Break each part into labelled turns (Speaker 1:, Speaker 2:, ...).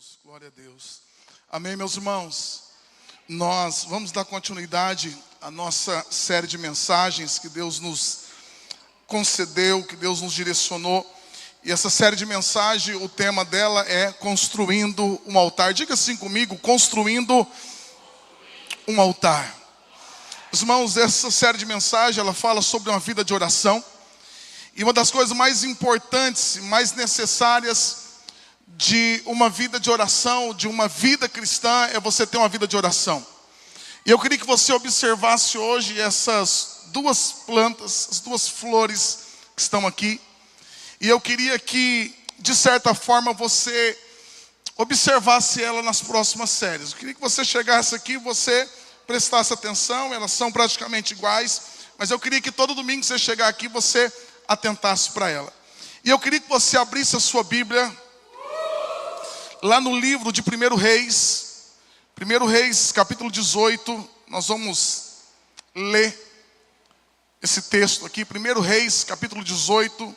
Speaker 1: Jesus, glória a Deus. Amém, meus irmãos? Nós vamos dar continuidade à nossa série de mensagens que Deus nos concedeu, que Deus nos direcionou. E essa série de mensagens, o tema dela é Construindo um Altar. Diga assim comigo, construindo um altar. Irmãos, essa série de mensagens, ela fala sobre uma vida de oração. E uma das coisas mais importantes, mais necessárias de uma vida de oração, de uma vida cristã, é você ter uma vida de oração. E eu queria que você observasse hoje essas duas plantas, as duas flores que estão aqui. E eu queria que, de certa forma, você observasse ela nas próximas séries. Eu queria que você chegasse aqui e você prestasse atenção. Elas são praticamente iguais, mas eu queria que todo domingo que você chegar aqui, você atentasse para ela. E eu queria que você abrisse a sua Bíblia lá no livro de 1 Reis, capítulo 18, nós vamos ler esse texto aqui. 1 Reis, capítulo 18,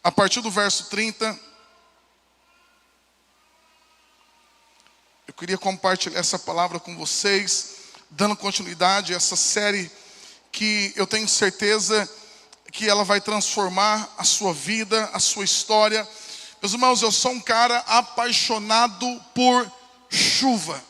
Speaker 1: a partir do verso 30. Eu queria compartilhar essa palavra com vocês, dando continuidade a essa série que eu tenho certeza que ela vai transformar a sua vida, a sua história. Meus irmãos, eu sou um cara apaixonado por chuva.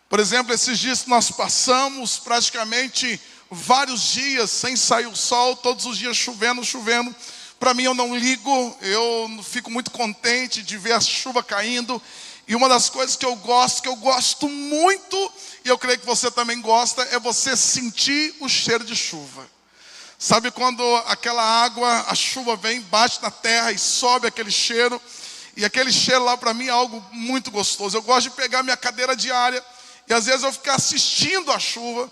Speaker 1: Por exemplo, esses dias que nós passamos praticamente vários dias sem sair o sol, todos os dias chovendo. Para mim eu não ligo, eu fico muito contente de ver a chuva caindo. E uma das coisas que eu gosto muito, e eu creio que você também gosta, é você sentir o cheiro de chuva. Sabe quando aquela água, a chuva vem, bate na terra e sobe aquele cheiro. E aquele cheiro lá para mim é algo muito gostoso. Eu gosto de pegar minha cadeira diária e às vezes eu ficar assistindo a chuva,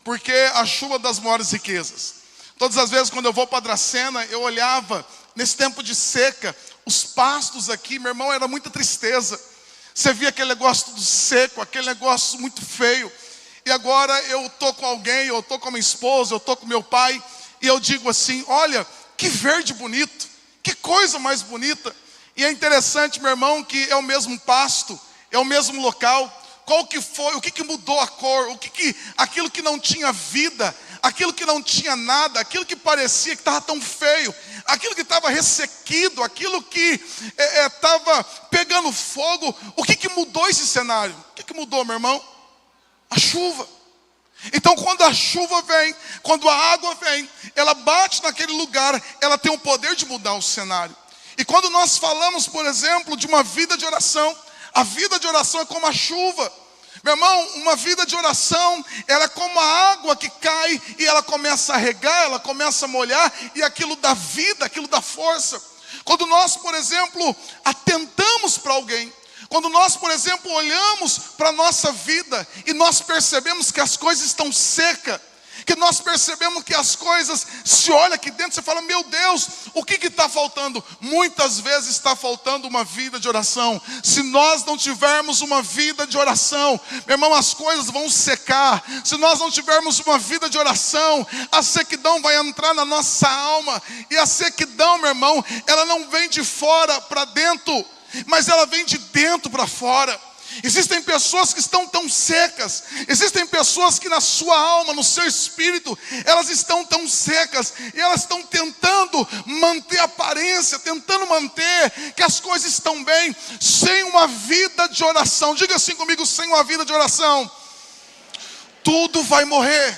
Speaker 1: porque a chuva é das maiores riquezas. Todas as vezes quando eu vou para Dracena, eu olhava nesse tempo de seca, os pastos aqui, meu irmão, era muita tristeza. Você via aquele negócio tudo seco, aquele negócio muito feio. E agora eu estou com alguém, eu estou com a minha esposa, eu estou com meu pai. E eu digo assim, olha, que verde bonito, que coisa mais bonita. E é interessante, meu irmão, que é o mesmo pasto, é o mesmo local. Qual que foi, o que mudou a cor, aquilo que não tinha vida, aquilo que não tinha nada, aquilo que parecia que estava tão feio, aquilo que estava ressequido, aquilo que estava pegando fogo, o que mudou esse cenário? O que mudou, meu irmão? A chuva. Então quando a chuva vem, quando a água vem, ela bate naquele lugar, ela tem o poder de mudar o cenário. E quando nós falamos, por exemplo, de uma vida de oração, a vida de oração é como a chuva. Meu irmão, uma vida de oração, ela é como a água que cai e ela começa a regar, ela começa a molhar e aquilo dá vida, aquilo dá força. Quando nós, por exemplo, atentamos para alguém, quando nós, por exemplo, olhamos para a nossa vida e nós percebemos que as coisas estão secas, que nós percebemos que as coisas, se olha aqui dentro, você fala, meu Deus, o que está faltando? Muitas vezes está faltando uma vida de oração. Se nós não tivermos uma vida de oração, meu irmão, as coisas vão secar. Se nós não tivermos uma vida de oração, a sequidão vai entrar na nossa alma. E a sequidão, meu irmão, ela não vem de fora para dentro, mas ela vem de dentro para fora. Existem pessoas que estão tão secas, existem pessoas que na sua alma, no seu espírito, elas estão tão secas, e elas estão tentando manter a aparência, tentando manter que as coisas estão bem, sem uma vida de oração. Diga assim comigo, sem uma vida de oração, tudo vai morrer.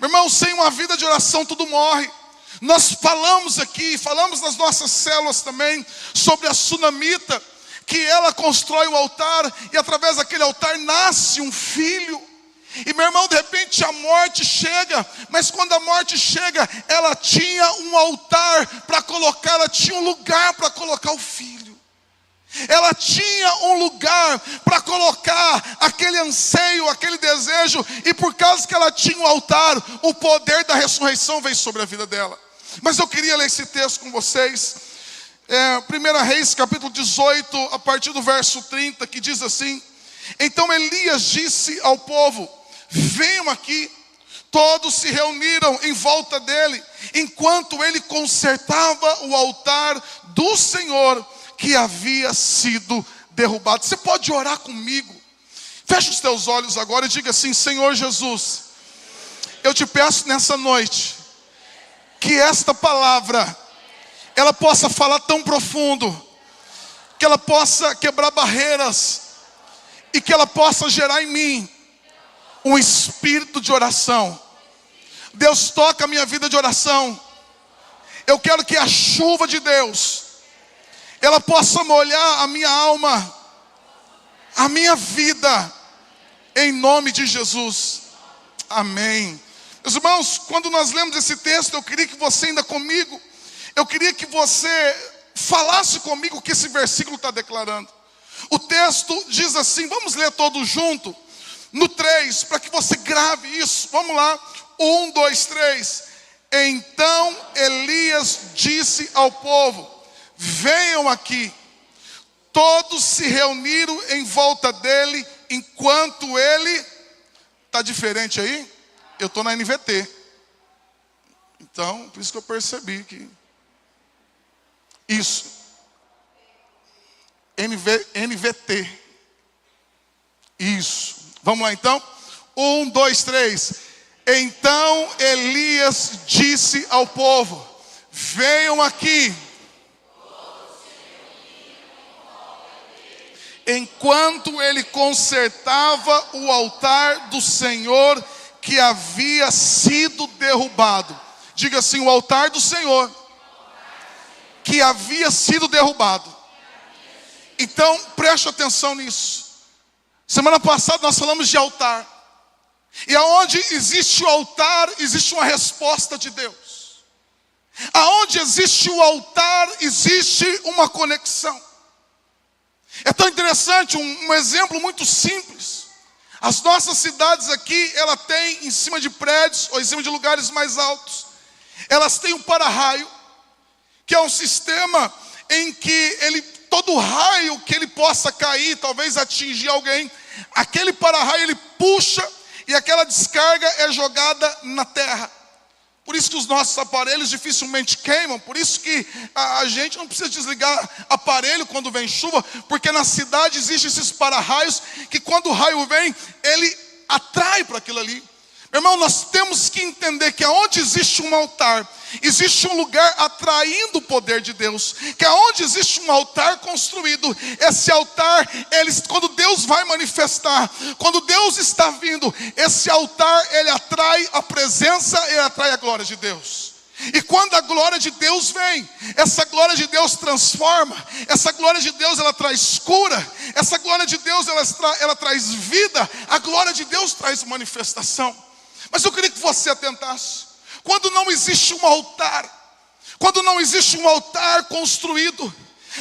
Speaker 1: Meu irmão, sem uma vida de oração tudo morre. Nós falamos aqui, falamos nas nossas células também, sobre a sunamita, que ela constrói o altar, e através daquele altar nasce um filho. E meu irmão, de repente a morte chega, mas quando a morte chega, ela tinha um altar para colocar, ela tinha um lugar para colocar o filho. Ela tinha um lugar para colocar aquele anseio, aquele desejo, e por causa que ela tinha um altar, o poder da ressurreição veio sobre a vida dela. Mas eu queria ler esse texto com vocês. 1 Reis, capítulo 18, a partir do verso 30, que diz assim: então Elias disse ao povo, venham aqui. Todos se reuniram em volta dele, enquanto ele consertava o altar do Senhor, que havia sido derrubado. Você pode orar comigo? Feche os teus olhos agora e diga assim: Senhor Jesus, eu te peço nessa noite, que esta palavra, ela possa falar tão profundo, que ela possa quebrar barreiras, e que ela possa gerar em mim um espírito de oração. Deus, toca a minha vida de oração. Eu quero que a chuva de Deus, ela possa molhar a minha alma, a minha vida, em nome de Jesus. Amém. Meus irmãos, quando nós lemos esse texto, eu queria que você ainda comigo, eu queria que você falasse comigo o que esse versículo está declarando. O texto diz assim, vamos ler todos junto, no 3, para que você grave isso. Vamos lá, 1, 2, 3. Então Elias disse ao povo: venham aqui. Todos se reuniram em volta dele, enquanto ele... Está diferente aí? Eu estou na NVT. Então, por isso que eu percebi que... Isso. NVT. Isso. Vamos lá então? 1, 2, 3. Então Elias disse ao povo: venham aqui. Enquanto ele consertava o altar do Senhor que havia sido derrubado. Diga assim: o altar do Senhor que havia sido derrubado. Então, preste atenção nisso. Semana passada nós falamos de altar. E aonde existe o altar, existe uma resposta de Deus. Aonde existe o altar, existe uma conexão. É tão interessante, um exemplo muito simples. As nossas cidades aqui, ela tem em cima de prédios, ou em cima de lugares mais altos, elas têm um para-raio, que é um sistema em que todo raio que ele possa cair, talvez atingir alguém, aquele para-raio ele puxa e aquela descarga é jogada na terra. Por isso que os nossos aparelhos dificilmente queimam, por isso que a gente não precisa desligar aparelho quando vem chuva, porque na cidade existem esses para-raios que quando o raio vem, ele atrai para aquilo ali. Meu irmão, nós temos que entender que aonde existe um altar, existe um lugar atraindo o poder de Deus. Que aonde existe um altar construído, esse altar, quando Deus vai manifestar, quando Deus está vindo, esse altar, ele atrai a presença, ele atrai a glória de Deus. E quando a glória de Deus vem, essa glória de Deus transforma, essa glória de Deus ela traz cura, essa glória de Deus ela traz vida, a glória de Deus traz manifestação. Mas eu queria que você atentasse. Quando não existe um altar, quando não existe um altar construído,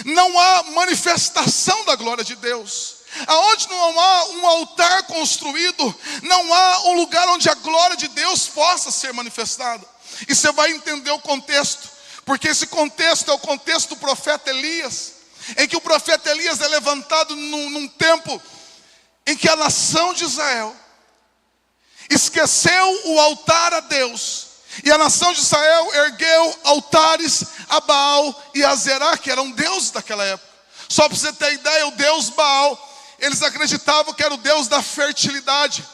Speaker 1: não há manifestação da glória de Deus. Aonde não há um altar construído, não há um lugar onde a glória de Deus possa ser manifestada. E você vai entender o contexto, porque esse contexto é o contexto do profeta Elias, em que o profeta Elias é levantado num tempo em que a nação de Israel esqueceu o altar a Deus, e a nação de Israel ergueu altares a Baal e a Zerá, que eram deuses daquela época. Só para você ter ideia, o deus Baal, eles acreditavam que era o deus da fertilidade,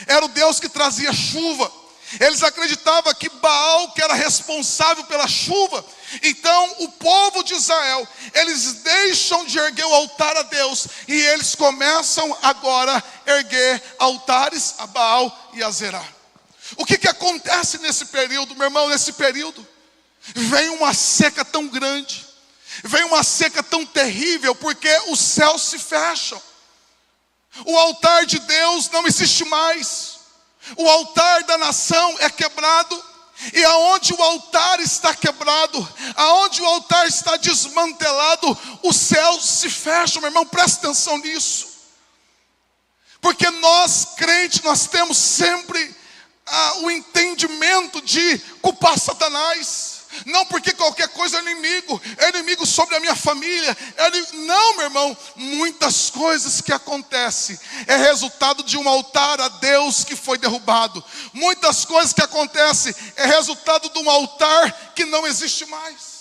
Speaker 1: era o deus que trazia chuva. Eles acreditavam que Baal que era responsável pela chuva. Então o povo de Israel, eles deixam de erguer o altar a Deus, e eles começam agora a erguer altares a Baal e a Zerá. O que acontece nesse período, meu irmão? Nesse período vem uma seca tão grande, vem uma seca tão terrível, porque os céus se fecham. O altar de Deus não existe mais. O altar da nação é quebrado, e aonde o altar está quebrado, aonde o altar está desmantelado, os céus se fecham. Meu irmão, presta atenção nisso. Porque nós, crentes, nós temos sempre o entendimento de culpar Satanás. Não porque qualquer coisa é inimigo sobre a minha família. Não, meu irmão, muitas coisas que acontecem é resultado de um altar a Deus que foi derrubado. Muitas coisas que acontecem é resultado de um altar que não existe mais.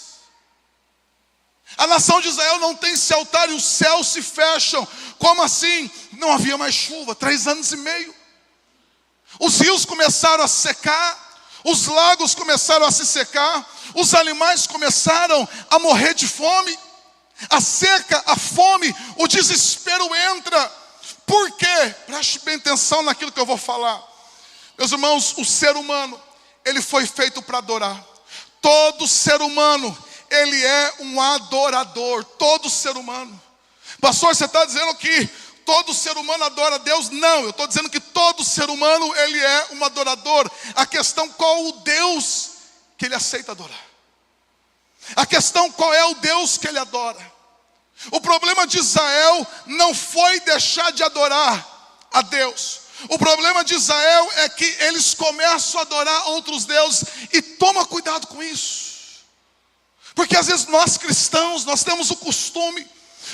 Speaker 1: A nação de Israel não tem esse altar e os céus se fecham. Como assim? Não havia mais chuva, 3 anos e meio. Os rios começaram a secar, os lagos começaram a se secar, os animais começaram a morrer de fome. A seca, a fome, o desespero entra. Por quê? Preste bem atenção naquilo que eu vou falar. Meus irmãos, o ser humano, ele foi feito para adorar. Todo ser humano, ele é um adorador. Todo ser humano. Pastor, você está dizendo que todo ser humano adora a Deus? Não, eu estou dizendo que todo ser humano, ele é um adorador. A questão, qual o Deus que ele aceita adorar? A questão, qual é o Deus que ele adora? O problema de Israel não foi deixar de adorar a Deus. O problema de Israel é que eles começam a adorar outros deuses. E toma cuidado com isso. Porque às vezes nós cristãos, nós temos o costume,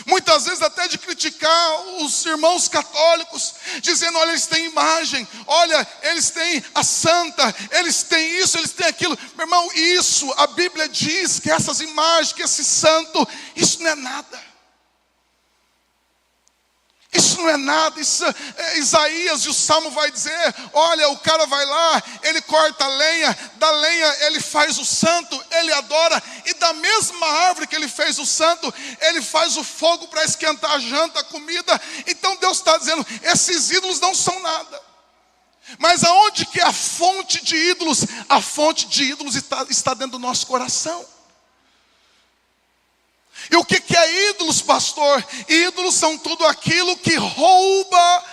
Speaker 1: muitas vezes até de criticar os irmãos católicos, dizendo, olha, eles têm imagem, olha, eles têm a santa, eles têm isso, eles têm aquilo. Meu irmão, isso, a Bíblia diz que essas imagens, que esse santo, isso não é nada. Isso não é nada. Isso, Isaías e o Salmo vai dizer, olha, o cara vai lá, ele corta a lenha, da lenha ele faz o santo, ele adora, e da mesma árvore que ele fez o santo, ele faz o fogo para esquentar a janta, a comida. Então Deus está dizendo, esses ídolos não são nada. Mas aonde que é a fonte de ídolos? A fonte de ídolos está dentro do nosso coração. E o que é ídolos, pastor? Ídolos são tudo aquilo que rouba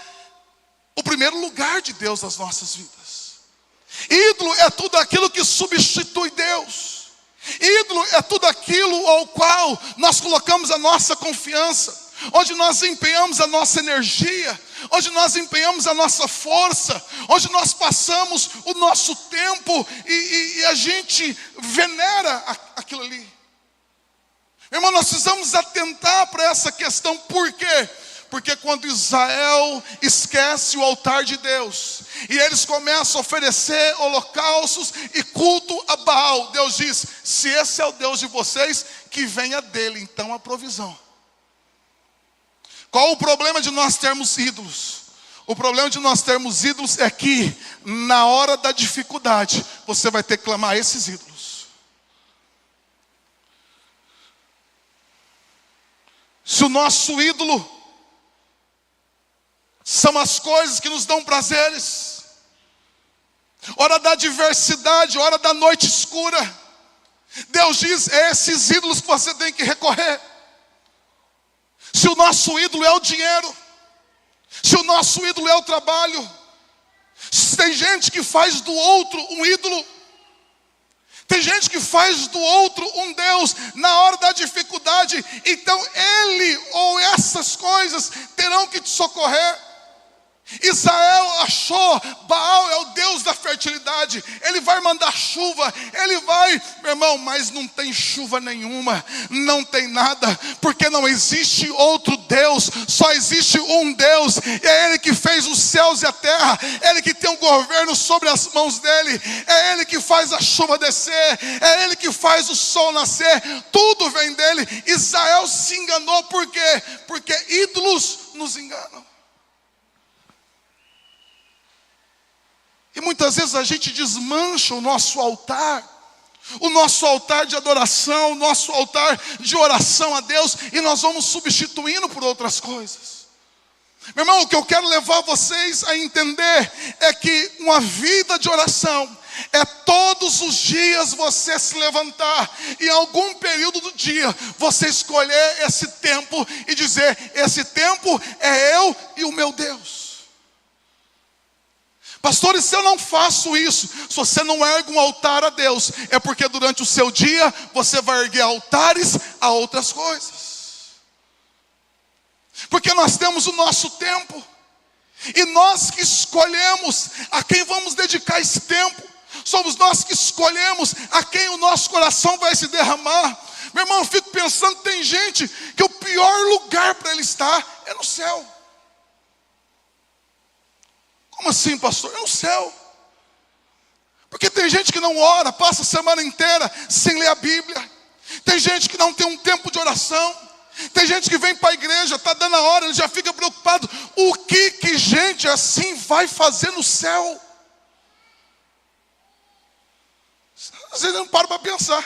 Speaker 1: o primeiro lugar de Deus nas nossas vidas. Ídolo é tudo aquilo que substitui Deus. Ídolo é tudo aquilo ao qual nós colocamos a nossa confiança, onde nós empenhamos a nossa energia, onde nós empenhamos a nossa força, onde nós passamos o nosso tempo e a gente venera aquilo ali. Irmão, nós precisamos atentar para essa questão. Por quê? Porque quando Israel esquece o altar de Deus, e eles começam a oferecer holocaustos e culto a Baal, Deus diz, se esse é o Deus de vocês, que venha dele então a provisão. Qual o problema de nós termos ídolos? O problema de nós termos ídolos é que na hora da dificuldade, você vai ter que clamar a esses ídolos. Se o nosso ídolo são as coisas que nos dão prazeres, hora da adversidade, hora da noite escura, Deus diz, é esses ídolos que você tem que recorrer. Se o nosso ídolo é o dinheiro, se o nosso ídolo é o trabalho, se tem gente que faz do outro um ídolo, tem gente que faz do outro um Deus na hora da dificuldade, então ele ou essas coisas terão que te socorrer. Israel achou, Baal é o Deus da fertilidade, ele vai mandar chuva, ele vai, meu irmão, mas não tem chuva nenhuma, não tem nada, porque não existe outro Deus, só existe um Deus, e é Ele que fez os céus e a terra, Ele que tem um governo sobre as mãos dele, é Ele que faz a chuva descer, é Ele que faz o sol nascer, tudo vem dele. Israel se enganou, por quê? Porque ídolos nos enganam. E muitas vezes a gente desmancha o nosso altar de adoração, o nosso altar de oração a Deus, e nós vamos substituindo por outras coisas. Meu irmão, o que eu quero levar vocês a entender é que uma vida de oração é todos os dias você se levantar, em algum período do dia, você escolher esse tempo e dizer, esse tempo é eu e o meu Deus. Pastor, e se eu não faço isso? Se você não ergue um altar a Deus, é porque durante o seu dia, você vai erguer altares a outras coisas. Porque nós temos o nosso tempo, e nós que escolhemos a quem vamos dedicar esse tempo, somos nós que escolhemos a quem o nosso coração vai se derramar. Meu irmão, eu fico pensando, tem gente que o pior lugar para ele estar é no céu. Como assim, pastor? É no céu. Porque tem gente que não ora, passa a semana inteira sem ler a Bíblia. Tem gente que não tem um tempo de oração. Tem gente que vem para a igreja, está dando a hora, ele já fica preocupado. O que gente assim vai fazer no céu? Às vezes eu não paro para pensar.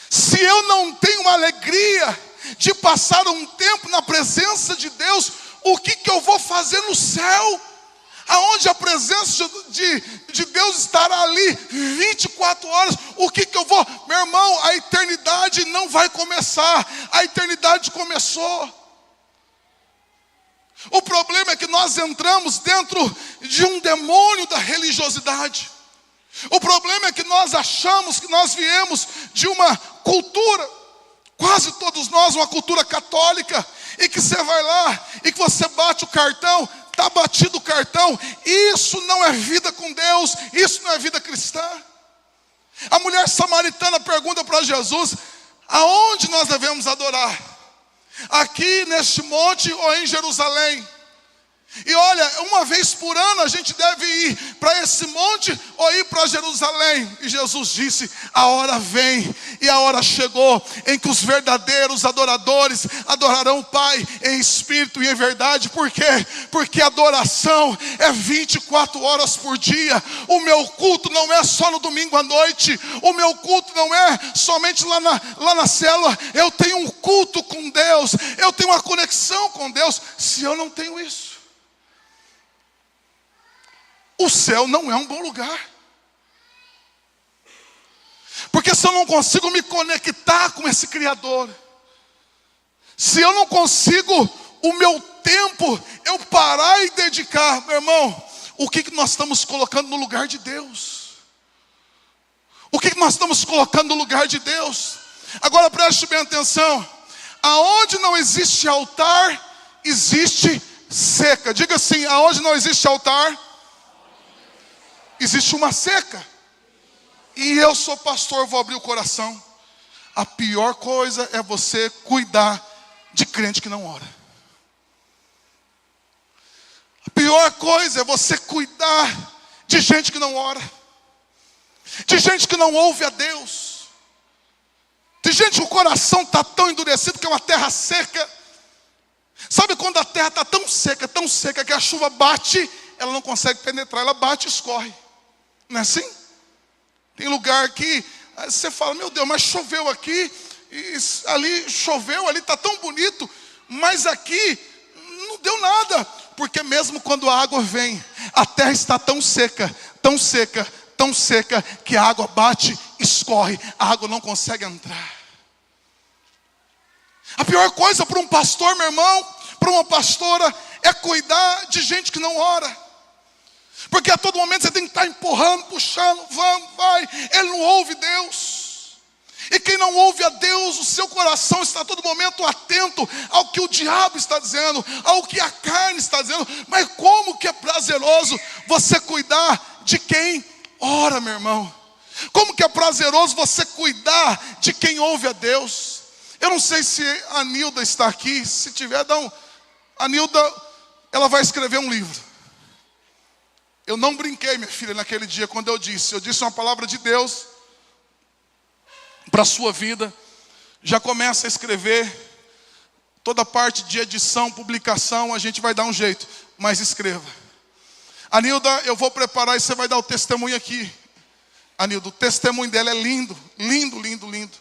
Speaker 1: Se eu não tenho a alegria de passar um tempo na presença de Deus, o que eu vou fazer no céu? Aonde a presença de Deus estará ali 24 horas, o que eu vou? Meu irmão, a eternidade não vai começar, a eternidade começou. O problema é que nós entramos dentro de um demônio da religiosidade. O problema é que nós achamos que nós viemos de uma cultura, quase todos nós, uma cultura católica, e que você vai lá, e que você bate o cartão, está batido o cartão. Isso não é vida com Deus, isso não é vida cristã. A mulher samaritana pergunta para Jesus: aonde nós devemos adorar? Aqui neste monte ou em Jerusalém? E olha, uma vez por ano a gente deve ir para esse monte ou ir para Jerusalém. E Jesus disse: a hora vem e a hora chegou em que os verdadeiros adoradores adorarão o Pai em espírito e em verdade. Por quê? Porque a adoração é 24 horas por dia. O meu culto não é só no domingo à noite. O meu culto não é somente lá na célula. Eu tenho um culto com Deus, eu tenho uma conexão com Deus. Se eu não tenho isso, o céu não é um bom lugar. Porque se eu não consigo me conectar com esse Criador, se eu não consigo o meu tempo, eu parar e dedicar, meu irmão, o que nós estamos colocando no lugar de Deus? O que nós estamos colocando no lugar de Deus? Agora preste bem atenção. Aonde não existe altar, existe seca. Diga assim: aonde não existe altar, existe uma seca. E eu sou pastor, vou abrir o coração. A pior coisa é você cuidar de crente que não ora. A pior coisa é você cuidar de gente que não ora, de gente que não ouve a Deus, de gente que o coração está tão endurecido que é uma terra seca. Sabe quando a terra está tão seca que a chuva bate, ela não consegue penetrar, ela bate e escorre. Não é assim? Tem lugar que você fala: meu Deus, mas choveu aqui, e ali choveu, ali está tão bonito, mas aqui não deu nada. Porque mesmo quando a água vem, a terra está tão seca, que a água bate, escorre, a água não consegue entrar. A pior coisa para um pastor, meu irmão, para uma pastora, é cuidar de gente que não ora. Porque a todo momento você tem que estar empurrando, puxando, vamos, vai. Ele não ouve Deus. E quem não ouve a Deus, o seu coração está a todo momento atento ao que o diabo está dizendo, ao que a carne está dizendo. Mas como que é prazeroso você cuidar de quem ora, meu irmão? Como que é prazeroso você cuidar de quem ouve a Deus? Eu não sei se a Nilda está aqui. Se tiver, a Nilda, ela vai escrever um livro. Eu não brinquei, minha filha, naquele dia quando eu disse uma palavra de Deus para a sua vida. Já começa a escrever. Toda a parte de edição, publicação, a gente vai dar um jeito, mas escreva. Anilda, eu vou preparar e você vai dar o testemunho aqui. Anilda, o testemunho dela é lindo, lindo, lindo, lindo.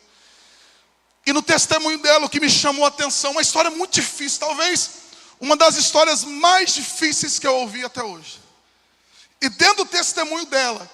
Speaker 1: E no testemunho dela, o que me chamou a atenção, uma história muito difícil, talvez uma das histórias mais difíceis que eu ouvi até hoje. E dentro do testemunho dela,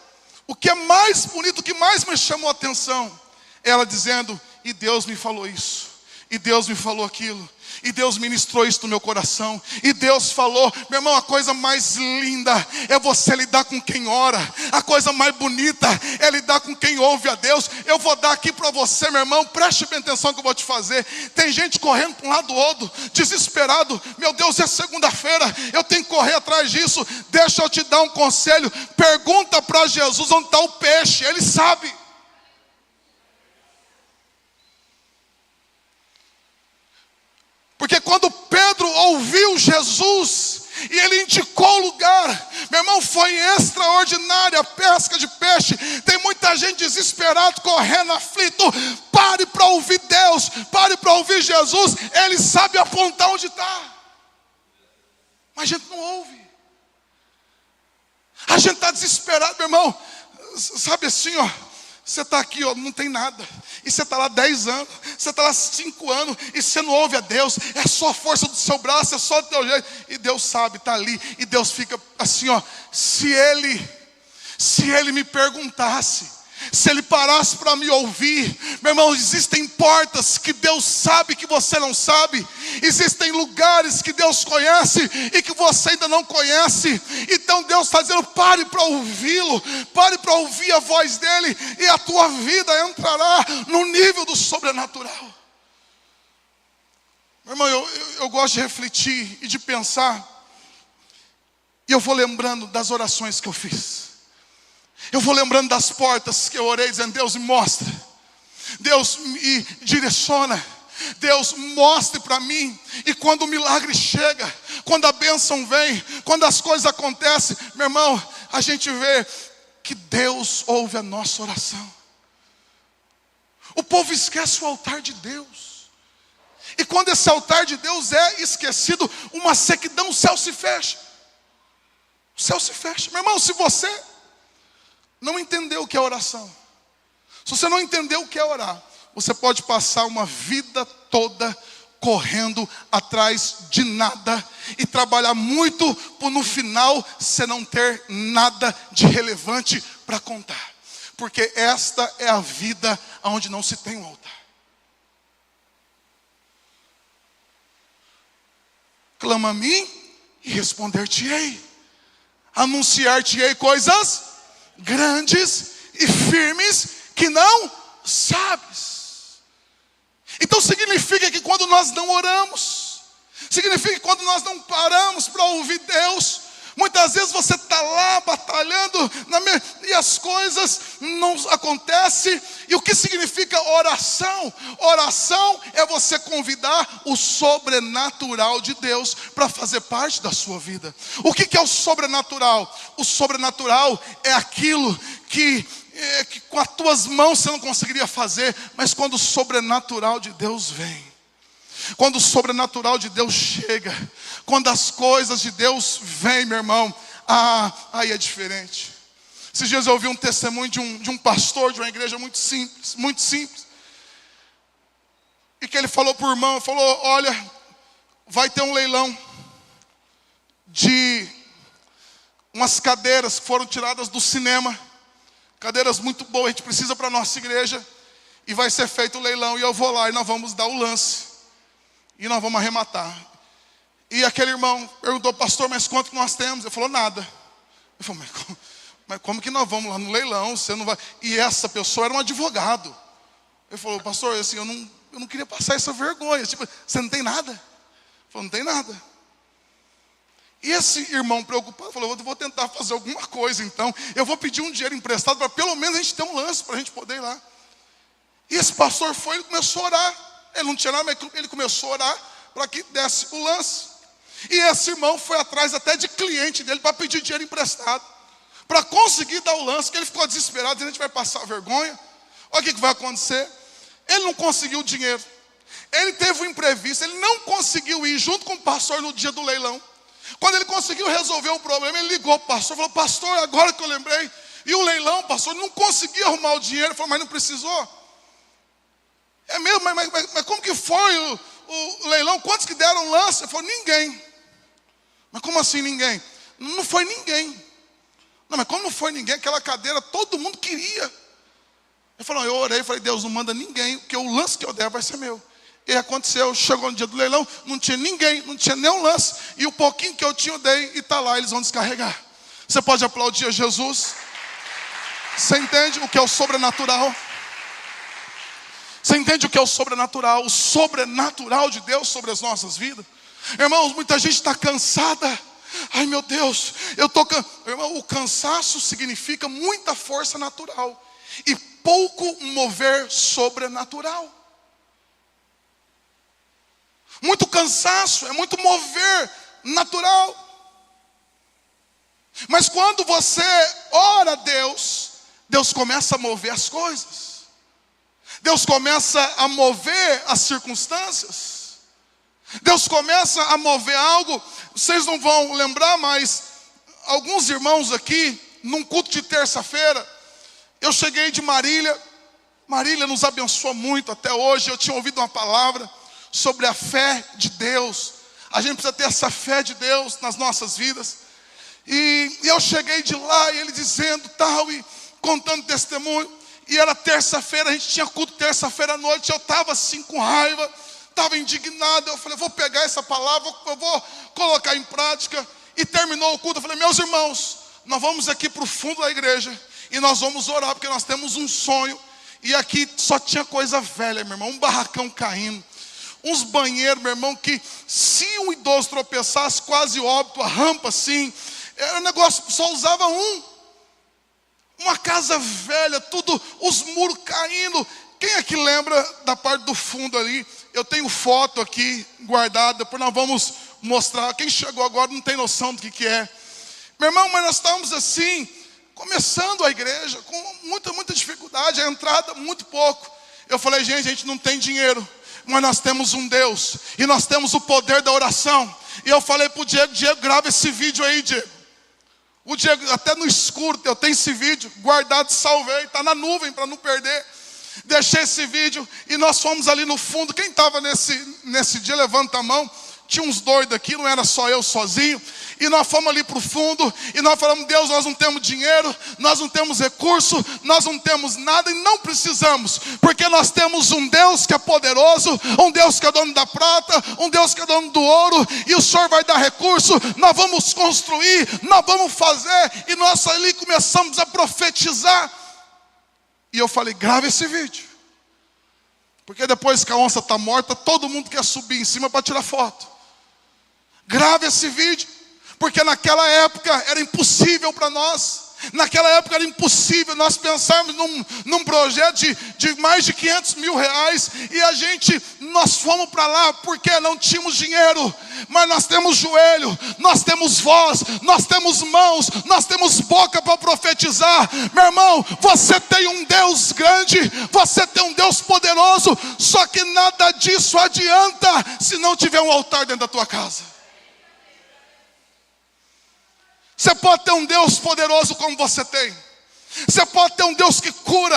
Speaker 1: o que é mais bonito, o que mais me chamou a atenção, ela dizendo: e Deus me falou isso, e Deus me falou aquilo, e Deus ministrou isso no meu coração, e Deus falou. Meu irmão, a coisa mais linda é você lidar com quem ora. A coisa mais bonita é lidar com quem ouve a Deus. Eu vou dar aqui para você, meu irmão, preste bem atenção que eu vou te fazer. Tem gente correndo para um lado do outro, desesperado. Meu Deus, é segunda-feira, eu tenho que correr atrás disso. Deixa eu te dar um conselho. Pergunta para Jesus onde está o peixe, Ele sabe. Porque quando Pedro ouviu Jesus e ele indicou o lugar, Meu irmão, foi extraordinária a pesca de peixe. Tem muita gente desesperada, correndo, aflito. Pare para ouvir Deus, pare para ouvir Jesus. Ele sabe apontar onde está. Mas a gente não ouve. A gente está desesperado, meu irmão. Sabe assim, ó. Você está aqui, ó, não tem nada. E você está lá 10 anos. Você está lá 5 anos. E você não ouve a Deus. É só a força do seu braço, é só do teu jeito. E Deus sabe, está ali. E Deus fica assim, ó. Se ele me perguntasse, se ele parasse para me ouvir, meu irmão, existem portas que Deus sabe que você não sabe. Existem lugares que Deus conhece e que você ainda não conhece. Então Deus está dizendo, pare para ouvi-lo, pare para ouvir a voz dele, e a tua vida entrará no nível do sobrenatural. Meu irmão, eu gosto de refletir e de pensar, e eu vou lembrando das orações que eu fiz. Eu vou lembrando das portas que eu orei, dizendo, Deus me mostra, Deus me direciona, Deus mostre para mim. E quando o milagre chega, quando a bênção vem, quando as coisas acontecem, meu irmão, a gente vê que Deus ouve a nossa oração. O povo esquece o altar de Deus. E quando esse altar de Deus é esquecido, uma sequidão, o céu se fecha. O céu se fecha. Meu irmão, se você não entendeu o que é oração, se você não entendeu o que é orar, você pode passar uma vida toda correndo atrás de nada e trabalhar muito por no final você não ter nada de relevante para contar. Porque esta é a vida onde não se tem um altar. Clama a mim e responder-te-ei. Anunciar-te-ei coisas grandes e firmes que não sabes. Então significa que quando nós não oramos, significa que quando nós não paramos para ouvir Deus, muitas vezes você está lá batalhando e as coisas não acontecem. E o que significa oração? Oração é você convidar o sobrenatural de Deus para fazer parte da sua vida. O que é o sobrenatural? O sobrenatural é aquilo que com as tuas mãos você não conseguiria fazer, mas quando o sobrenatural de Deus vem, quando o sobrenatural de Deus chega, quando as coisas de Deus vêm, meu irmão, aí é diferente. Esses dias eu ouvi um testemunho de um pastor de uma igreja muito simples. E que ele falou para o irmão, falou, olha, vai ter um leilão de umas cadeiras que foram tiradas do cinema. Cadeiras muito boas, a gente precisa para a nossa igreja. E vai ser feito o leilão e eu vou lá e nós vamos dar o lance. E nós vamos arrematar. E aquele irmão perguntou, pastor, mas quanto que nós temos? Ele falou, nada. Ele falou, mas como que nós vamos lá no leilão? Você não vai... E essa pessoa era um advogado. Ele falou, pastor, assim, eu não queria passar essa vergonha. Tipo, você não tem nada? Ele falou, não tem nada. E esse irmão preocupado falou, eu vou tentar fazer alguma coisa então. Eu vou pedir um dinheiro emprestado para pelo menos a gente ter um lance para a gente poder ir lá. E esse pastor foi e começou a orar. Ele não tinha nada, mas ele começou a orar para que desse o lance. E esse irmão foi atrás até de cliente dele para pedir dinheiro emprestado, para conseguir dar o lance, porque ele ficou desesperado, dizendo, a gente vai passar vergonha. Olha o que vai acontecer. Ele não conseguiu o dinheiro. Ele teve um imprevisto, ele não conseguiu ir junto com o pastor no dia do leilão. Quando ele conseguiu resolver o problema, ele ligou para o pastor, falou, pastor, agora que eu lembrei. E o leilão, pastor, não conseguia arrumar o dinheiro. Ele falou, mas não precisou? É mesmo, mas como que foi o leilão? Quantos que deram lance? Ele falou, ninguém. Mas como assim ninguém? Não foi ninguém. Não, mas como não foi ninguém? Aquela cadeira todo mundo queria. Ele falou, eu orei, falei, Deus não manda ninguém, porque o lance que eu der vai ser meu. E aconteceu, chegou no dia do leilão, não tinha ninguém, não tinha nenhum lance. E o pouquinho que eu tinha eu dei e está lá, eles vão descarregar. Você pode aplaudir a Jesus? Você entende o que é o sobrenatural? Você entende o que é o sobrenatural? O sobrenatural de Deus sobre as nossas vidas. Irmãos, muita gente está cansada. Ai meu Deus, Irmão, o cansaço significa muita força natural e pouco mover sobrenatural. Muito cansaço é muito mover natural. Mas quando você ora a Deus, Deus começa a mover as coisas. Deus começa a mover as circunstâncias. Deus começa a mover algo. Vocês não vão lembrar, mas alguns irmãos aqui, num culto de terça-feira, eu cheguei de Marília. Marília nos abençoou muito até hoje. Eu tinha ouvido uma palavra sobre a fé de Deus. A gente precisa ter essa fé de Deus nas nossas vidas. E eu cheguei de lá e ele dizendo tal e contando testemunho. E era terça-feira, a gente tinha culto terça-feira à noite. Eu estava assim com raiva, estava indignado. Eu falei, vou pegar essa palavra, eu vou colocar em prática. E terminou o culto, eu falei, meus irmãos, nós vamos aqui para o fundo da igreja e nós vamos orar, porque nós temos um sonho. E aqui só tinha coisa velha, meu irmão, um barracão caindo, uns banheiros, meu irmão, que se um idoso tropeçasse, quase óbito, a rampa assim, era um negócio, só usava um. Uma casa velha, tudo, os muros caindo. Quem é que lembra da parte do fundo ali? Eu tenho foto aqui guardada, depois nós vamos mostrar. Quem chegou agora não tem noção do que é. Meu irmão, mas nós estávamos assim, começando a igreja, com muita dificuldade, a entrada muito pouco. Eu falei, gente, a gente não tem dinheiro, mas nós temos um Deus, e nós temos o poder da oração. E eu falei para o Diego, Diego, grava esse vídeo aí, Diego. O Diego, até no escuro, eu tenho esse vídeo guardado, salvei, está na nuvem para não perder. Deixei esse vídeo e nós fomos ali no fundo. Quem estava nesse dia, levanta a mão. Tinha uns doidos aqui, não era só eu sozinho. E nós fomos ali para o fundo e nós falamos, Deus, nós não temos dinheiro, nós não temos recurso, nós não temos nada e não precisamos. Porque nós temos um Deus que é poderoso, um Deus que é dono da prata, um Deus que é dono do ouro. E o Senhor vai dar recurso, nós vamos construir, nós vamos fazer. E nós ali começamos a profetizar. E eu falei, grava esse vídeo. Porque depois que a onça está morta, todo mundo quer subir em cima para tirar foto. Grave esse vídeo. Porque naquela época era impossível para nós. Naquela época era impossível nós pensarmos num projeto de mais de 500 mil reais. E nós fomos para lá porque não tínhamos dinheiro. Mas nós temos joelho, nós temos voz, nós temos mãos, nós temos boca para profetizar. Meu irmão, você tem um Deus grande, você tem um Deus poderoso. Só que nada disso adianta se não tiver um altar dentro da tua casa. Você pode ter um Deus poderoso como você tem. Você pode ter um Deus que cura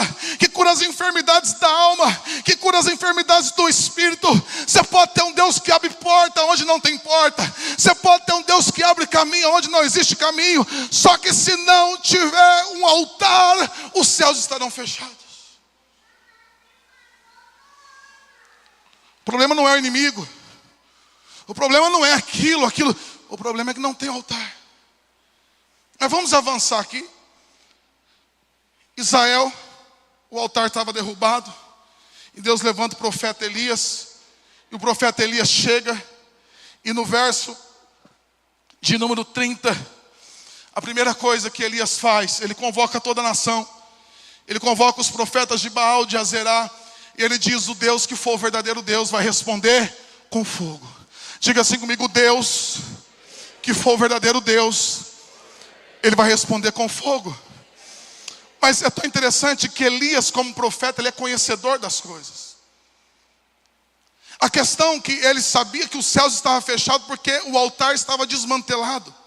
Speaker 1: as enfermidades da alma, que cura as enfermidades do espírito. Você pode ter um Deus que abre porta onde não tem porta. Você pode ter um Deus que abre caminho onde não existe caminho. Só que se não tiver um altar, os céus estarão fechados. O problema não é o inimigo. O problema não é aquilo. O problema é que não tem altar. Mas vamos avançar aqui. Israel, o altar estava derrubado. E Deus levanta o profeta Elias. E o profeta Elias chega. E no verso de número 30, a primeira coisa que Elias faz, ele convoca toda a nação. Ele convoca os profetas de Baal, de Azerá. E ele diz, o Deus que for o verdadeiro Deus vai responder com fogo. Diga assim comigo, o Deus que for o verdadeiro Deus, ele vai responder com fogo. Mas é tão interessante que Elias, como profeta, ele é conhecedor das coisas. A questão é que ele sabia que os céus estavam fechados porque o altar estava desmantelado.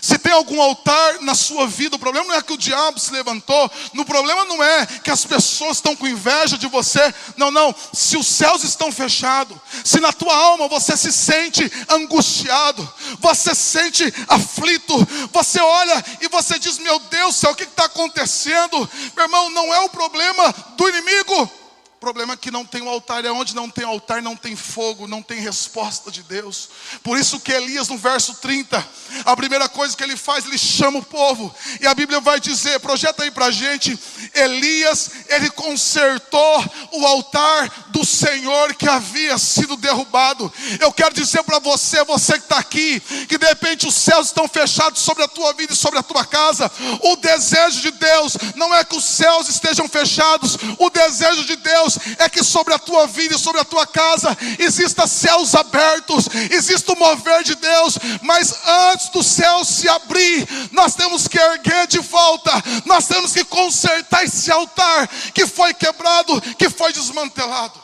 Speaker 1: Se tem algum altar na sua vida, o problema não é que o diabo se levantou. O problema não é que as pessoas estão com inveja de você. Não. Se os céus estão fechados, se na tua alma você se sente angustiado, você se sente aflito, você olha e você diz, meu Deus do céu, o que está acontecendo? Meu irmão, não é o problema do inimigo. O problema é que não tem um altar. E onde não tem altar, não tem fogo, não tem resposta de Deus. Por isso que Elias, no verso 30, a primeira coisa que ele faz, ele chama o povo. E a Bíblia vai dizer, projeta aí pra gente, Elias, ele consertou o altar do Senhor que havia sido derrubado. Eu quero dizer para você, você que está aqui, que de repente os céus estão fechados sobre a tua vida e sobre a tua casa. O desejo de Deus não é que os céus estejam fechados. O desejo de Deus é que sobre a tua vida e sobre a tua casa existam céus abertos, exista o mover de Deus. Mas antes do céu se abrir, nós temos que erguer de volta, nós temos que consertar esse altar que foi quebrado, que foi desmantelado.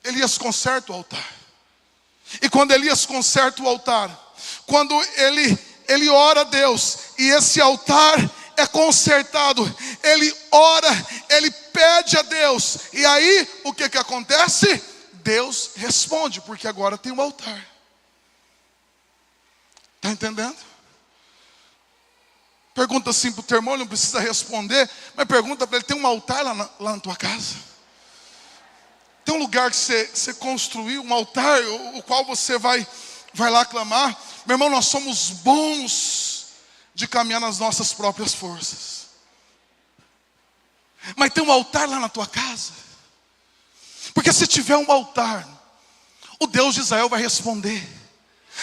Speaker 1: Elias conserta o altar. E quando Elias conserta o altar, quando ele ora a Deus, e esse altar é consertado, ele ora, ele pede a Deus, e aí o que acontece? Deus responde, porque agora tem um altar. Está entendendo? Pergunta assim para o teu irmão, ele não precisa responder, mas pergunta para ele: tem um altar lá na tua casa? Tem um lugar que você construiu, um altar, o qual você vai lá clamar? Meu irmão, nós somos bons de caminhar nas nossas próprias forças. Mas tem um altar lá na tua casa? Porque se tiver um altar, o Deus de Israel vai responder.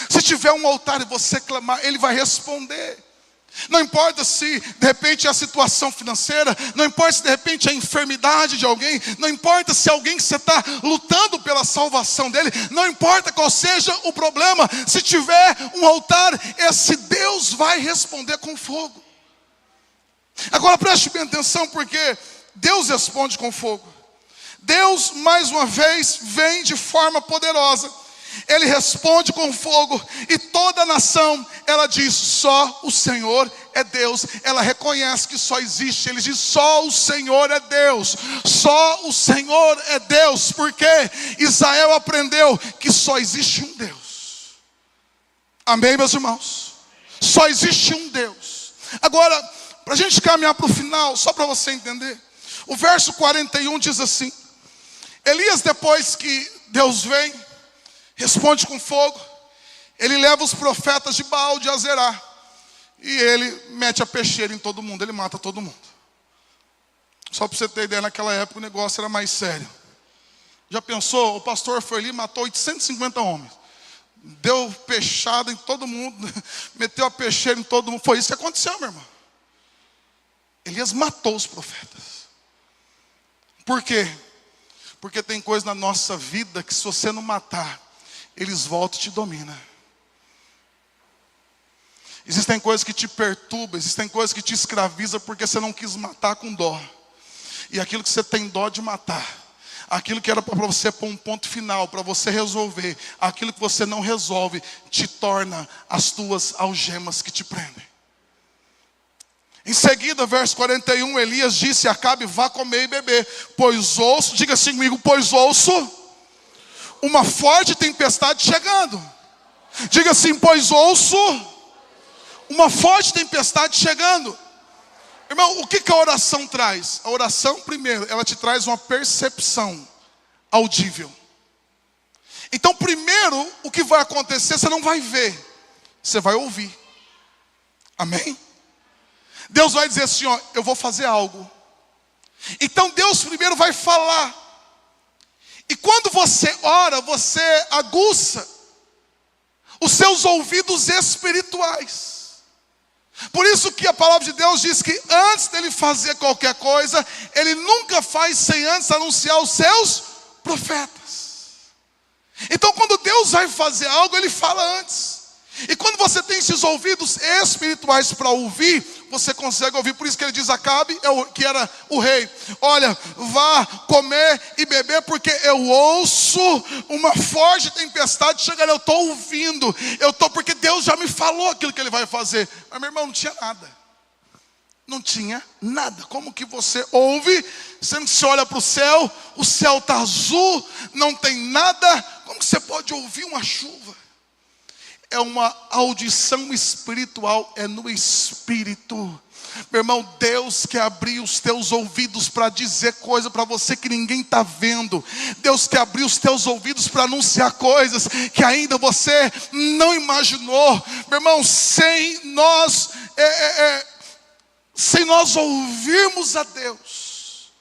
Speaker 1: Se tiver um altar e você clamar, Ele vai responder. Não importa se de repente é a situação financeira, não importa se de repente é a enfermidade de alguém, não importa se é alguém que você está lutando pela salvação dele, não importa qual seja o problema, se tiver um altar, esse Deus vai responder com fogo. Agora preste bem atenção, porque Deus responde com fogo. Deus mais uma vez vem de forma poderosa. Ele responde com fogo, e toda a nação, ela diz: só o Senhor é Deus. Ela reconhece que só existe, ele diz: só o Senhor é Deus. Só o Senhor é Deus, porque Israel aprendeu que só existe um Deus. Amém, meus irmãos? Só existe um Deus. Agora, para a gente caminhar para o final, só para você entender, o verso 41 diz assim: Elias, depois que Deus vem, responde com fogo, ele leva os profetas de Baal de Azerá, e ele mete a peixeira em todo mundo, ele mata todo mundo. Só para você ter ideia, naquela época o negócio era mais sério. Já pensou? O pastor foi ali e matou 850 homens. Deu peixada em todo mundo, meteu a peixeira em todo mundo. Foi isso que aconteceu, meu irmão. Elias matou os profetas. Por quê? Porque tem coisa na nossa vida que se você não matar, eles voltam e te dominam. Existem coisas que te perturbam, existem coisas que te escravizam porque você não quis matar com dó. E aquilo que você tem dó de matar, aquilo que era para você pôr um ponto final, para você resolver, aquilo que você não resolve, te torna as tuas algemas que te prendem. Em seguida, verso 41, Elias disse a Acabe: vá comer e beber, pois ouço, diga assim comigo, pois ouço uma forte tempestade chegando. Diga assim, pois ouço uma forte tempestade chegando. Irmão, o que a oração traz? A oração, primeiro, ela te traz uma percepção audível. Então, primeiro, o que vai acontecer, você não vai ver, você vai ouvir. Amém? Deus vai dizer assim, ó, eu vou fazer algo. Então Deus primeiro vai falar. E quando você ora, você aguça os seus ouvidos espirituais. Por isso que a palavra de Deus diz que antes dele fazer qualquer coisa, ele nunca faz sem antes anunciar os seus profetas. Então quando Deus vai fazer algo, ele fala antes. E quando você tem esses ouvidos espirituais para ouvir, você consegue ouvir. Por isso que ele diz a Acabe, que era o rei: olha, vá comer e beber, porque eu ouço uma forte tempestade chegar. Eu estou ouvindo, porque Deus já me falou aquilo que ele vai fazer. Mas meu irmão, não tinha nada. Não tinha nada. Como que você ouve, sendo que você olha para o céu está azul, não tem nada. Como que você pode ouvir uma chuva? É uma audição espiritual, é no espírito. Meu irmão, Deus quer abrir os teus ouvidos para dizer coisa para você que ninguém está vendo. Deus quer abrir os teus ouvidos para anunciar coisas que ainda você não imaginou. Meu irmão, sem nós sem nós ouvirmos a Deus,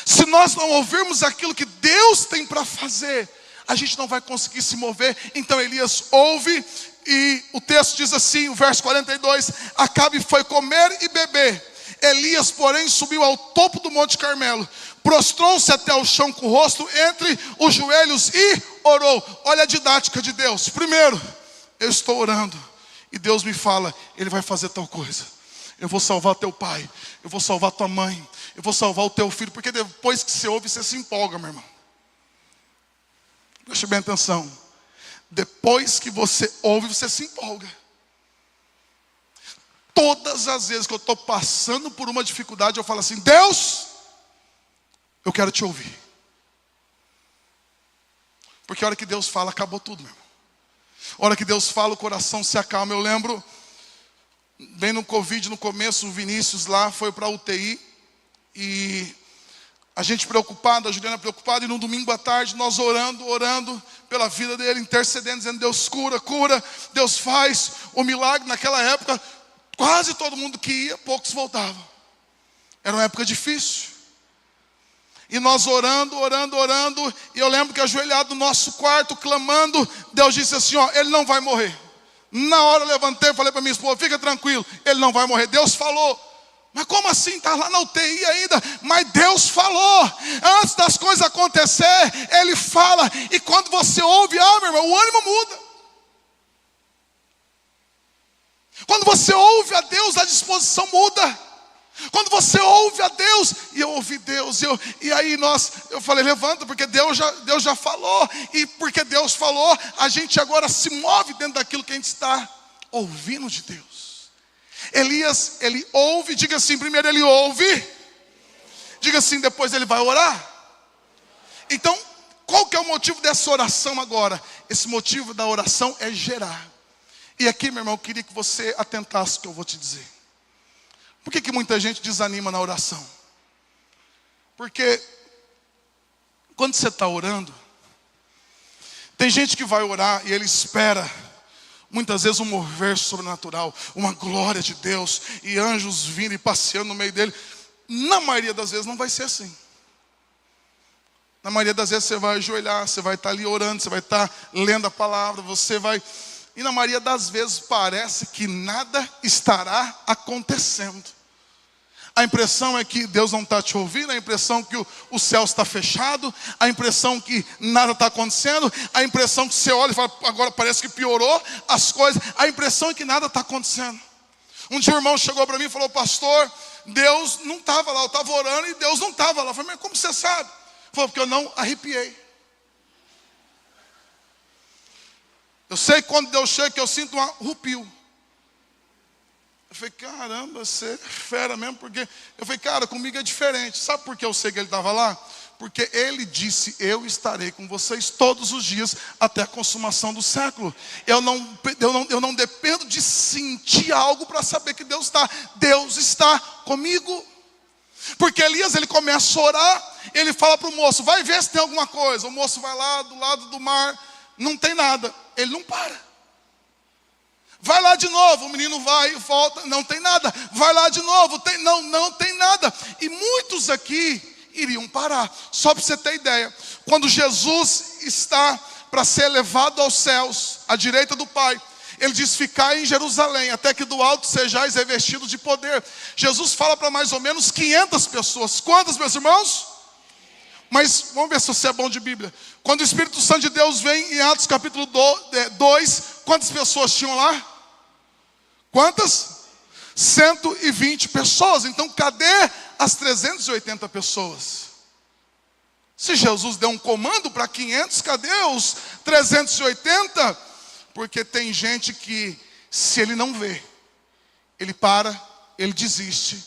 Speaker 1: se nós não ouvirmos aquilo que Deus tem para fazer, a gente não vai conseguir se mover. Então Elias ouve, e o texto diz assim, o verso 42, Acabe foi comer e beber. Elias, porém, subiu ao topo do Monte Carmelo, prostrou-se até o chão com o rosto entre os joelhos e orou. Olha a didática de Deus. Primeiro, eu estou orando e Deus me fala, Ele vai fazer tal coisa. Eu vou salvar teu pai, eu vou salvar tua mãe, eu vou salvar o teu filho. Porque depois que você ouve, você se empolga, meu irmão. Preste bem atenção. Depois que você ouve, você se empolga. Todas as vezes que eu estou passando por uma dificuldade, eu falo assim, Deus, eu quero te ouvir. Porque a hora que Deus fala, acabou tudo, meu irmão. A hora que Deus fala, o coração se acalma. Eu lembro, bem no Covid, no começo, o Vinícius lá foi para a UTI. E a gente preocupado, a Juliana preocupada. E no domingo à tarde, nós orando pela vida dele, intercedendo, dizendo, Deus cura, Deus faz o milagre. Naquela época, quase todo mundo que ia, poucos voltavam. Era uma época difícil. E nós orando, e eu lembro que ajoelhado no nosso quarto, clamando, Deus disse assim, ó, ele não vai morrer. Na hora eu levantei e falei para minha esposa, fica tranquilo, ele não vai morrer. Deus falou. Mas como assim? Está lá na UTI ainda. Mas Deus falou. Antes das coisas acontecer, Ele fala. E quando você ouve, meu irmão, o ânimo muda. Quando você ouve a Deus, a disposição muda. Quando você ouve a Deus, e eu ouvi Deus, e aí eu falei, levanta, porque Deus já falou. E porque Deus falou, a gente agora se move dentro daquilo que a gente está ouvindo de Deus. Elias, ele ouve, diga assim, primeiro ele ouve, diga assim, depois ele vai orar. Então, qual que é o motivo dessa oração agora? Esse motivo da oração é gerar. E aqui, meu irmão, eu queria que você atentasse ao que eu vou te dizer. Por que muita gente desanima na oração? Porque quando você está orando, tem gente que vai orar e ele espera muitas vezes um mover sobrenatural, uma glória de Deus, e anjos vindo e passeando no meio dele. Na maioria das vezes não vai ser assim. Na maioria das vezes você vai ajoelhar, você vai estar ali orando, você vai estar lendo a palavra, você vai... E na maioria das vezes parece que nada estará acontecendo. A impressão é que Deus não está te ouvindo, a impressão que o céu está fechado, a impressão que nada está acontecendo, a impressão que você olha e fala, agora parece que piorou as coisas, a impressão é que nada está acontecendo. Um dia o irmão chegou para mim e falou, pastor, Deus não estava lá, eu estava orando e Deus não estava lá. Eu falei, mas como você sabe? Ele falou, porque eu não arrepiei. Eu sei que quando Deus chega que eu sinto um arrepio. Eu falei, caramba, você é fera mesmo, porque... Eu falei, cara, comigo é diferente. Sabe por que eu sei que ele estava lá? Porque ele disse, eu estarei com vocês todos os dias até a consumação do século. Eu não dependo de sentir algo para saber que Deus está. Deus está comigo. Porque Elias, ele começa a orar, ele fala para o moço, vai ver se tem alguma coisa. O moço vai lá do lado do mar, não tem nada. Ele não para. Vai lá de novo, o menino vai e volta, não tem nada. Vai lá de novo, não tem nada. E muitos aqui iriam parar. Só para você ter ideia, quando Jesus está para ser levado aos céus, à direita do Pai, ele diz, ficai em Jerusalém, até que do alto sejais revestidos de poder. Jesus fala para mais ou menos 500 pessoas. Quantas, meus irmãos? Mas vamos ver se você é bom de Bíblia. Quando o Espírito Santo de Deus vem em Atos capítulo 2, quantas pessoas tinham lá? Quantas? 120 pessoas. Então cadê as 380 pessoas? Se Jesus deu um comando para 500, cadê os 380? Porque tem gente que, se ele não vê, ele para, ele desiste.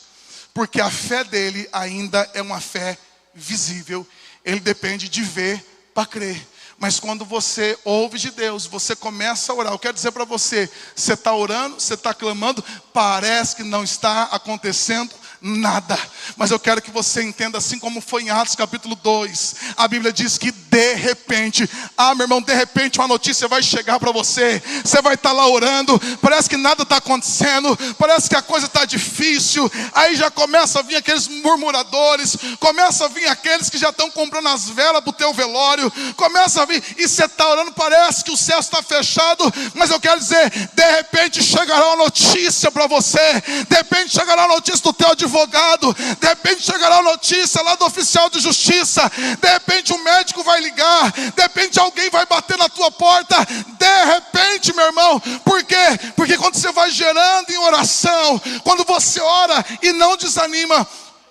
Speaker 1: Porque a fé dele ainda é uma fé visível. Ele depende de ver para crer. Mas quando você ouve de Deus, você começa a orar. Eu quero dizer para você, você está orando, você está clamando, parece que não está acontecendo nada. Mas eu quero que você entenda, assim como foi em Atos capítulo 2, a Bíblia diz que de repente, meu irmão, de repente uma notícia vai chegar para você. Você vai estar lá orando, parece que nada está acontecendo, parece que a coisa está difícil. Aí já começa a vir aqueles murmuradores, começa a vir aqueles que já estão comprando as velas para o teu velório, começa a vir, e você está orando, parece que o céu está fechado. Mas eu quero dizer, de repente chegará uma notícia para você, de repente chegará a notícia do teu advogado, de repente chegará a notícia lá do oficial de justiça, de repente um médico vai ligar, de repente alguém vai bater na tua porta, de repente, meu irmão. Por quê? Porque quando você vai gerando em oração, quando você ora e não desanima,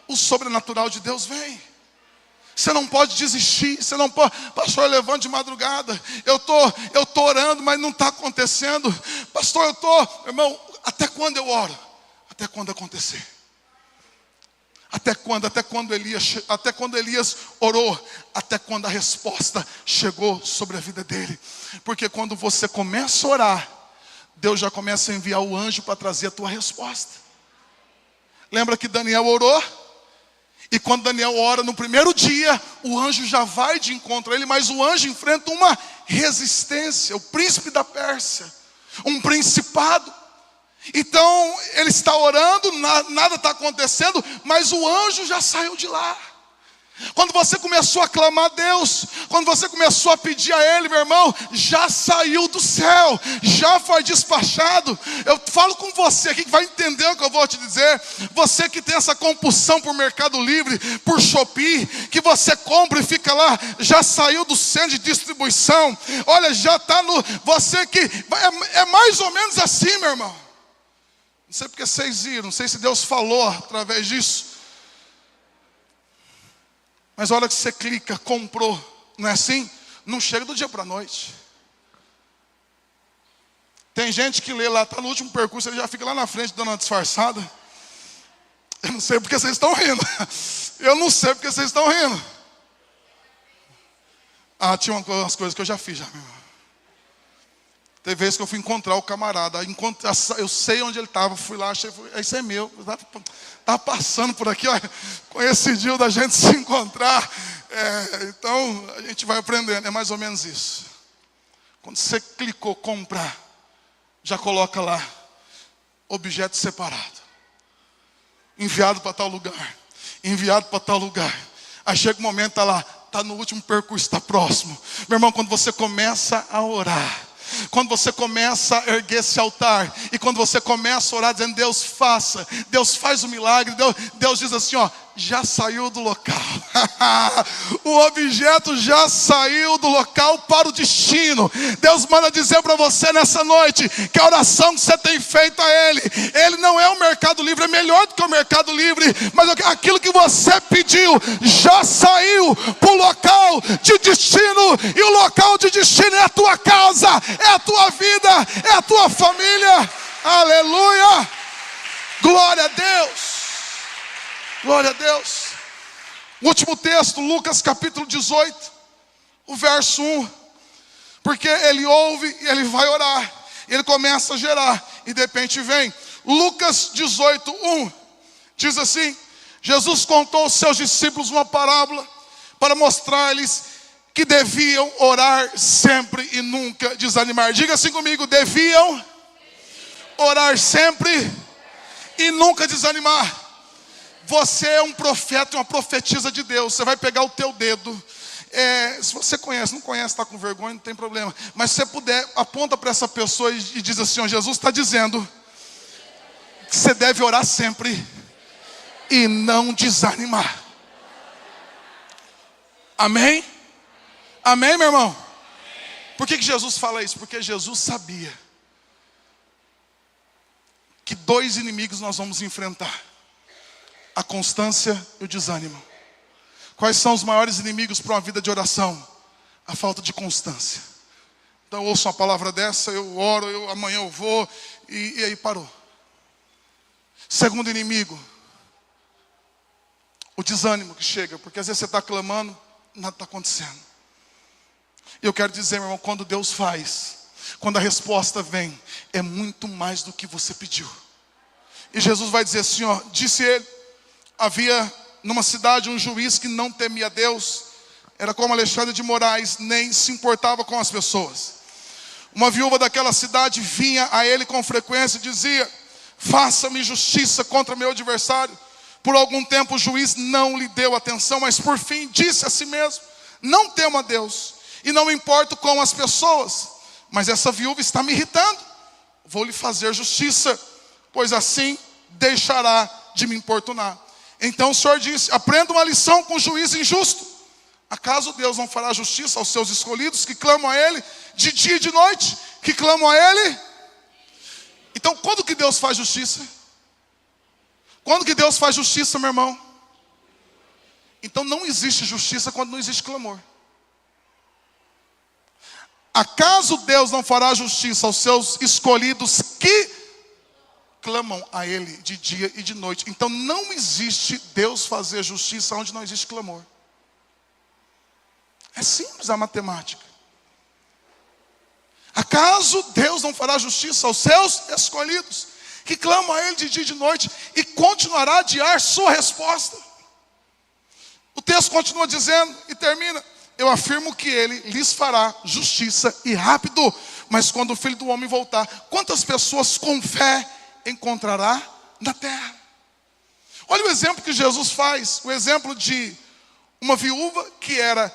Speaker 1: o sobrenatural de Deus vem. Você não pode desistir, você não pode, pastor, eu levanto de madrugada, eu tô orando, mas não está acontecendo. Pastor, irmão, até quando eu oro? Até quando acontecer. Até quando Elias orou, até quando a resposta chegou sobre a vida dele. Porque quando você começa a orar, Deus já começa a enviar o anjo para trazer a tua resposta. Lembra que Daniel orou? E quando Daniel ora no primeiro dia, o anjo já vai de encontro a ele, mas o anjo enfrenta uma resistência, o príncipe da Pérsia, um principado. Então ele está orando, nada está acontecendo, mas o anjo já saiu de lá. Quando você começou a clamar a Deus, quando você começou a pedir a Ele, meu irmão, já saiu do céu, já foi despachado. Eu falo com você aqui que vai entender o que eu vou te dizer. Você que tem essa compulsão por Mercado Livre, por Shopee, que você compra e fica lá, já saiu do centro de distribuição. Olha, já está no... Você que... É mais ou menos assim, meu irmão. Não sei porque vocês viram, não sei se Deus falou através disso. Mas a hora que você clica, comprou, não é assim? Não chega do dia para a noite. Tem gente que lê lá, está no último percurso, ele já fica lá na frente dando uma disfarçada. Eu não sei porque vocês estão rindo. Eu não sei porque vocês estão rindo. Tinha umas coisas que eu já fiz já, meu irmão. Teve vezes que eu fui encontrar o camarada, eu sei onde ele estava, fui lá, achei, isso é meu, estava passando por aqui, ó, coincidiu da gente se encontrar, então a gente vai aprendendo, é mais ou menos isso. Quando você clicou comprar, já coloca lá, objeto separado, enviado para tal lugar, enviado para tal lugar. Aí chega o momento, está lá, está no último percurso, está próximo. Meu irmão, quando você começa a orar, quando você começa a erguer esse altar, e quando você começa a orar dizendo, Deus faça, Deus faz o milagre, Deus diz assim, ó, já saiu do local. O objeto já saiu do local para o destino. Deus manda dizer para você nessa noite, que a oração que você tem feito a Ele não é o Mercado Livre, é melhor do que o Mercado Livre, mas aquilo que você pediu, já saiu para o local de destino, e o local de destino é a tua casa, é a tua vida, é a tua família. Aleluia, glória a Deus. Glória a Deus. O último texto, Lucas capítulo 18, o verso 1. Porque ele ouve e ele vai orar, ele começa a gerar, e de repente vem. Lucas 18, 1, diz assim: Jesus contou aos seus discípulos uma parábola, para mostrar-lhes que deviam orar sempre e nunca desanimar. Diga assim comigo: deviam orar sempre e nunca desanimar. Você é um profeta e uma profetisa de Deus. Você vai pegar o teu dedo. Se você conhece, não conhece, está com vergonha, não tem problema. Mas se você puder, aponta para essa pessoa e diz assim: ó, Jesus está dizendo que você deve orar sempre e não desanimar. Amém? Amém, meu irmão? Por que Jesus fala isso? Porque Jesus sabia que dois inimigos nós vamos enfrentar: a constância e o desânimo. Quais são os maiores inimigos para uma vida de oração? A falta de constância. Então eu ouço uma palavra dessa, eu oro, amanhã eu vou, e aí parou. Segundo inimigo, o desânimo que chega, porque às vezes você está clamando, nada está acontecendo. E eu quero dizer, meu irmão, quando Deus faz, quando a resposta vem, é muito mais do que você pediu. E Jesus vai dizer assim, ó, disse ele: havia numa cidade um juiz que não temia Deus. Era como Alexandre de Moraes, nem se importava com as pessoas. Uma viúva daquela cidade vinha a ele com frequência e dizia: faça-me justiça contra meu adversário. Por algum tempo o juiz não lhe deu atenção, mas por fim disse a si mesmo: não temo a Deus e não me importo com as pessoas, mas essa viúva está me irritando. Vou lhe fazer justiça, pois assim deixará de me importunar. Então o Senhor disse: aprenda uma lição com o juiz injusto. Acaso Deus não fará justiça aos seus escolhidos, que clamam a Ele de dia e de noite, que clamam a Ele? Então, quando que Deus faz justiça? Quando que Deus faz justiça, meu irmão? Então não existe justiça quando não existe clamor. Acaso Deus não fará justiça aos seus escolhidos que clamam a Ele de dia e de noite? Então não existe Deus fazer justiça onde não existe clamor. É simples a matemática. Acaso Deus não fará justiça aos seus escolhidos, que clamam a Ele de dia e de noite, e continuará a adiar sua resposta? O texto continua dizendo e termina: eu afirmo que Ele lhes fará justiça e rápido, mas quando o Filho do Homem voltar, quantas pessoas com fé encontrará na terra? Olha o exemplo que Jesus faz, o exemplo de uma viúva que era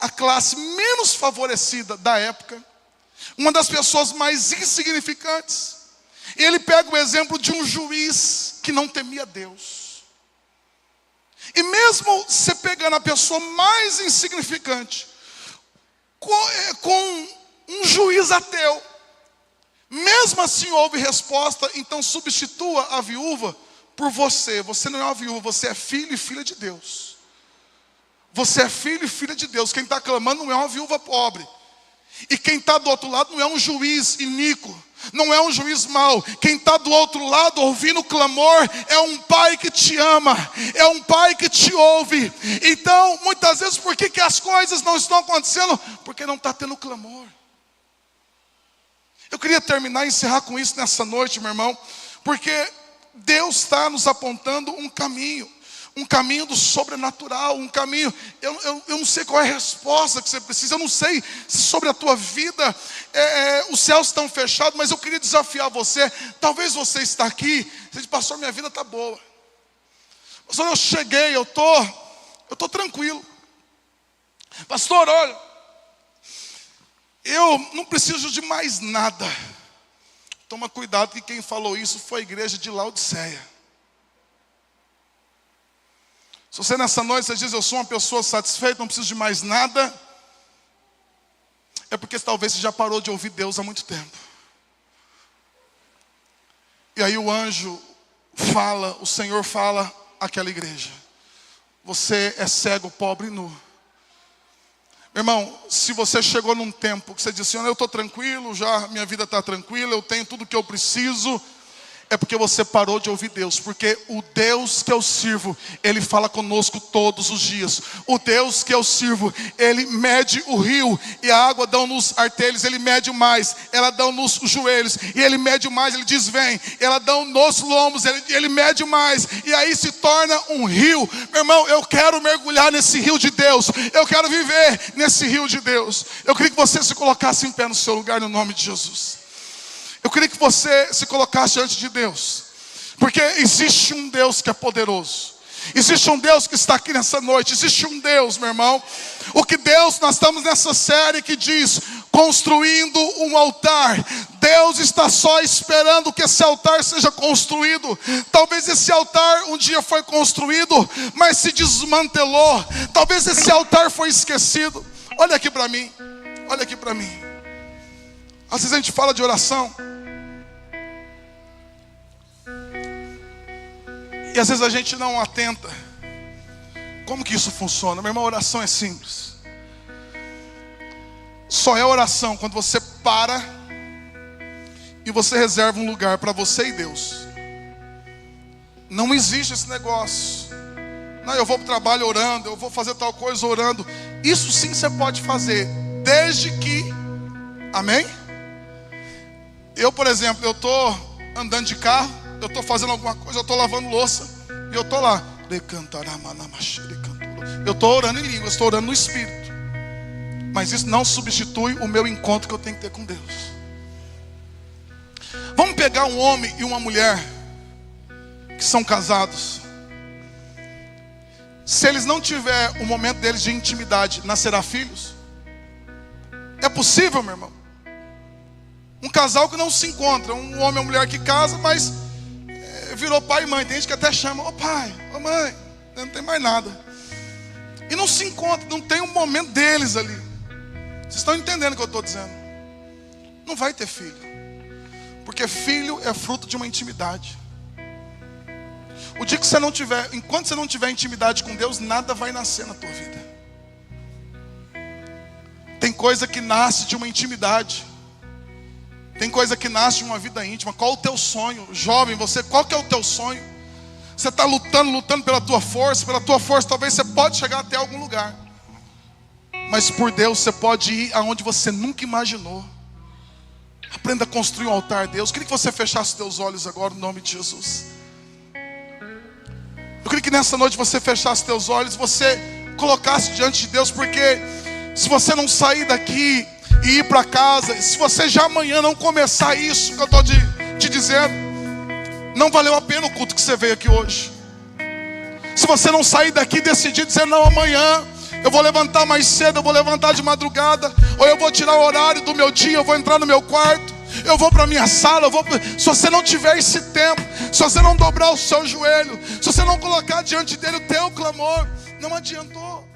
Speaker 1: a classe menos favorecida da época, uma das pessoas mais insignificantes. E ele pega o exemplo de um juiz que não temia Deus. E mesmo você pegando a pessoa mais insignificante, com um juiz ateu, mesmo assim houve resposta. Então substitua a viúva por você. Você não é uma viúva, você é filho e filha de Deus. Você é filho e filha de Deus. Quem está clamando não é uma viúva pobre. E quem está do outro lado não é um juiz iníquo, não é um juiz mau. Quem está do outro lado ouvindo o clamor é um pai que te ama, é um pai que te ouve. Então, muitas vezes, por que as coisas não estão acontecendo? Porque não está tendo clamor. Eu queria terminar e encerrar com isso nessa noite, meu irmão, porque Deus está nos apontando um caminho do sobrenatural, um caminho. Eu não sei qual é a resposta que você precisa, eu não sei se sobre a tua vida os céus estão fechados, mas eu queria desafiar você. Talvez você está aqui, você diz: pastor, minha vida está boa, pastor, eu cheguei, eu tô tranquilo, pastor, olha, eu não preciso de mais nada. Toma cuidado, que quem falou isso foi a igreja de Laodiceia. Se você nessa noite você diz: eu sou uma pessoa satisfeita, não preciso de mais nada, é porque talvez você já parou de ouvir Deus há muito tempo. E aí o anjo fala, o Senhor fala àquela igreja: você é cego, pobre e nu. Meu irmão, se você chegou num tempo que você disse: Senhor, eu estou tranquilo, já minha vida está tranquila, eu tenho tudo o que eu preciso, é porque você parou de ouvir Deus. Porque o Deus que eu sirvo, Ele fala conosco todos os dias. O Deus que eu sirvo, Ele mede o rio e a água dão nos artelhos. Ele mede mais, ela dão nos joelhos. E Ele mede mais, Ele diz: vem. Ela dão nos lombos, Ele mede mais. E aí se torna um rio. Meu irmão, eu quero mergulhar nesse rio de Deus. Eu quero viver nesse rio de Deus. Eu queria que você se colocasse em pé no seu lugar, no nome de Jesus. Eu queria que você se colocasse diante de Deus, porque existe um Deus que é poderoso. Existe um Deus que está aqui nessa noite. Existe um Deus, meu irmão. O que Deus, nós estamos nessa série que diz: construindo um altar. Deus está só esperando que esse altar seja construído. Talvez esse altar um dia foi construído, mas se desmantelou. Talvez esse altar foi esquecido. Olha aqui para mim, olha aqui para mim. Às vezes a gente fala de oração, e às vezes a gente não atenta. Como que isso funciona? Meu irmão, oração é simples. Só é oração quando você para e você reserva um lugar para você e Deus. Não existe esse negócio: não, eu vou para o trabalho orando, eu vou fazer tal coisa orando. Isso sim você pode fazer, desde que, amém? Eu, por exemplo, eu estou andando de carro, eu estou fazendo alguma coisa, eu estou lavando louça, E eu estou lá. Eu estou orando em línguas, estou orando no Espírito. Mas isso não substitui o meu encontro que eu tenho que ter com Deus. Vamos pegar um homem e uma mulher que são casados. Se eles não tiverem o momento deles de intimidade, nascerá filhos? É possível, meu irmão? Um casal que não se encontra, um homem e uma mulher que casa, mas virou pai e mãe. Tem gente que até chama, ô pai, ô mãe, não tem mais nada. E não se encontra, não tem um momento deles ali. Vocês estão entendendo o que eu estou dizendo? Não vai ter filho. Porque filho é fruto de uma intimidade. O dia que você não tiver, enquanto você não tiver intimidade com Deus, nada vai nascer na tua vida. Tem coisa que nasce de uma intimidade. Tem coisa que nasce de uma vida íntima. Qual o teu sonho? Jovem, você, qual que é o teu sonho? Você está lutando pela tua força. Pela tua força talvez você pode chegar até algum lugar. Mas por Deus você pode ir aonde você nunca imaginou. Aprenda a construir um altar a Deus. Eu queria que você fechasse os teus olhos agora no nome de Jesus. Eu queria que nessa noite você fechasse os teus olhos, você colocasse diante de Deus, porque se você não sair daqui e ir para casa, se você já amanhã não começar isso que eu estou te dizendo, não valeu a pena o culto que você veio aqui hoje. Se você não sair daqui e decidir dizer, não, amanhã eu vou levantar mais cedo, eu vou levantar de madrugada, ou eu vou tirar o horário do meu dia, eu vou entrar no meu quarto, eu vou para a minha sala, se você não tiver esse tempo, se você não dobrar o seu joelho, se você não colocar diante dele o teu clamor, não adiantou.